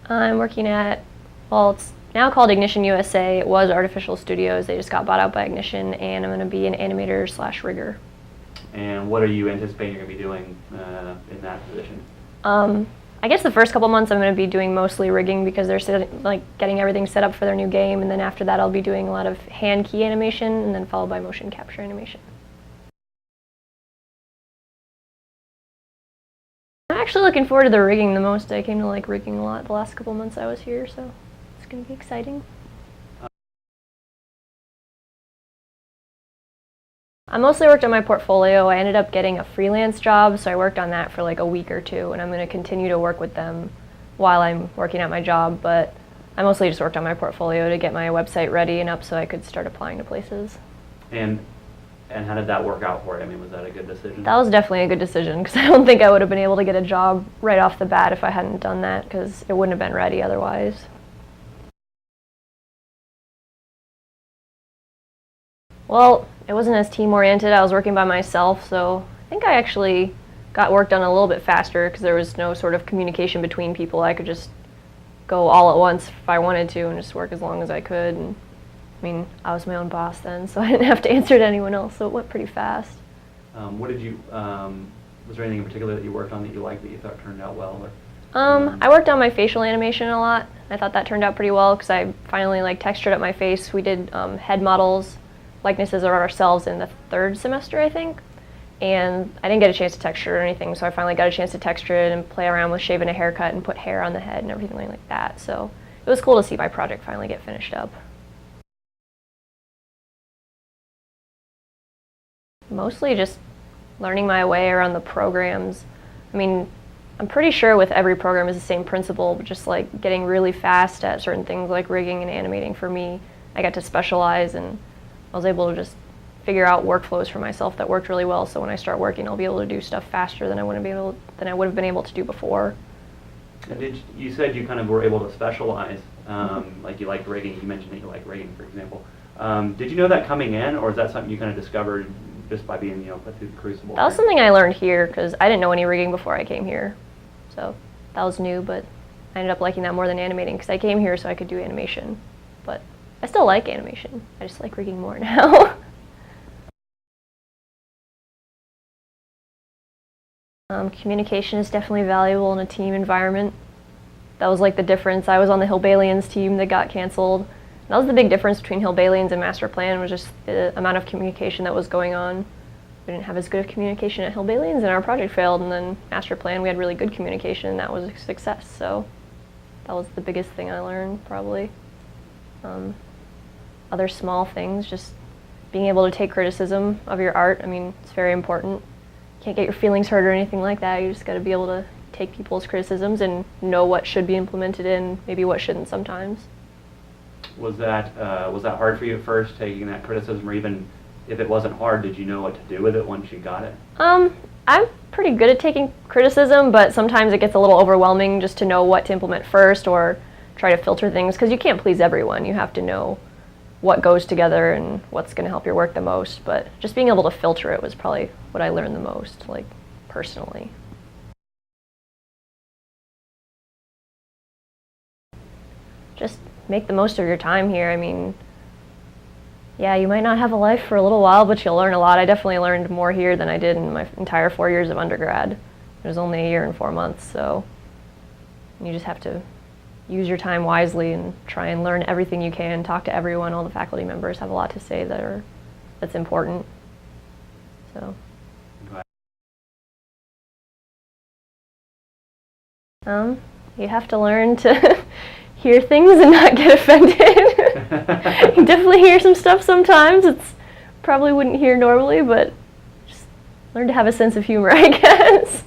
I'm working at, well, it's now called Ignition USA. It was Artificial Studios. They just got bought out by Ignition, and I'm going to be an animator slash rigger. And what are you anticipating you're going to be doing in that position? I guess the first couple months I'm going to be doing mostly rigging because they're getting everything set up for their new game, and then after that I'll be doing a lot of hand key animation and then followed by motion capture animation. I'm actually looking forward to the rigging the most. I came to like rigging a lot the last couple months I was here, so it's going to be exciting. I mostly worked on my portfolio. I ended up getting a freelance job, so I worked on that for like a week or two, and I'm going to continue to work with them while I'm working at my job, but I mostly just worked on my portfolio to get my website ready and up so I could start applying to places. And how did that work out for you? I mean, was that a good decision? That was definitely a good decision because I don't think I would have been able to get a job right off the bat if I hadn't done that because it wouldn't have been ready otherwise. Well, it wasn't as team-oriented. I was working by myself, so I think I actually got work done a little bit faster because there was no sort of communication between people. I could just go all at once if I wanted to and just work as long as I could. And, I mean, I was my own boss then, so I didn't have to answer to anyone else, so it went pretty fast. Was there anything in particular that you worked on that you liked that you thought turned out well? Or, I worked on my facial animation a lot. I thought that turned out pretty well because I finally textured up my face. We did head models, likenesses of ourselves in the third semester, I think. And I didn't get a chance to texture or anything, so I finally got a chance to texture it and play around with shaving a haircut and put hair on the head and everything like that. So it was cool to see my project finally get finished up. Mostly just learning my way around the programs. I mean, I'm pretty sure with every program is the same principle, but just like getting really fast at certain things like rigging and animating for me. I got to specialize and I was able to just figure out workflows for myself that worked really well, so when I start working I'll be able to do stuff faster than I would have been able to do before. And you said you kind of were able to specialize, like you liked rigging. You mentioned that you like rigging, for example. Did you know that coming in, or is that something you kind of discovered just by being, put through the crucible? That was something I learned here because I didn't know any rigging before I came here, so that was new, but I ended up liking that more than animating because I came here so I could do animation, but I still like animation. I just like rigging more now. Communication is definitely valuable in a team environment. That was like the difference. I was on the Hillbalians team that got canceled. That was the big difference between Hillbalians and Master Plan, was just the amount of communication that was going on. We didn't have as good of communication at Hillbalians and our project failed, and then Master Plan we had really good communication and that was a success. So that was the biggest thing I learned probably. Other small things, just being able to take criticism of your art. I mean, it's very important. You can't get your feelings hurt or anything like that. You just got to be able to take people's criticisms and know what should be implemented and maybe what shouldn't sometimes. Was that hard for you at first, taking that criticism, or even if it wasn't hard, did you know what to do with it once you got it? I'm pretty good at taking criticism, but sometimes it gets a little overwhelming just to know what to implement first or try to filter things, because you can't please everyone. You have to know what goes together and what's going to help your work the most, but just being able to filter it was probably what I learned the most, like, personally. Just make the most of your time here. I mean, yeah, you might not have a life for a little while, but you'll learn a lot. I definitely learned more here than I did in my entire 4 years of undergrad. It was only a year and 4 months, so you just have to use your time wisely and try and learn everything you can, talk to everyone. All the faculty members have a lot to say that's important. So. You have to learn to hear things and not get offended. You definitely hear some stuff sometimes. It's probably wouldn't hear normally, but just learn to have a sense of humor, I guess.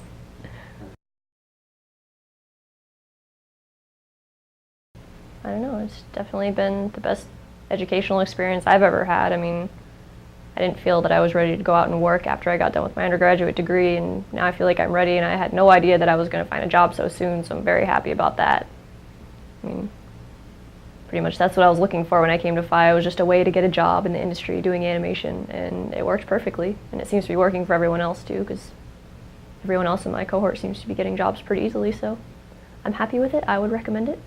I don't know, it's definitely been the best educational experience I've ever had. I mean, I didn't feel that I was ready to go out and work after I got done with my undergraduate degree, and now I feel like I'm ready, and I had no idea that I was going to find a job so soon, so I'm very happy about that. I mean, pretty much that's what I was looking for when I came to FIEA. It was just a way to get a job in the industry doing animation, and it worked perfectly, and it seems to be working for everyone else too, because everyone else in my cohort seems to be getting jobs pretty easily, so I'm happy with it. I would recommend it.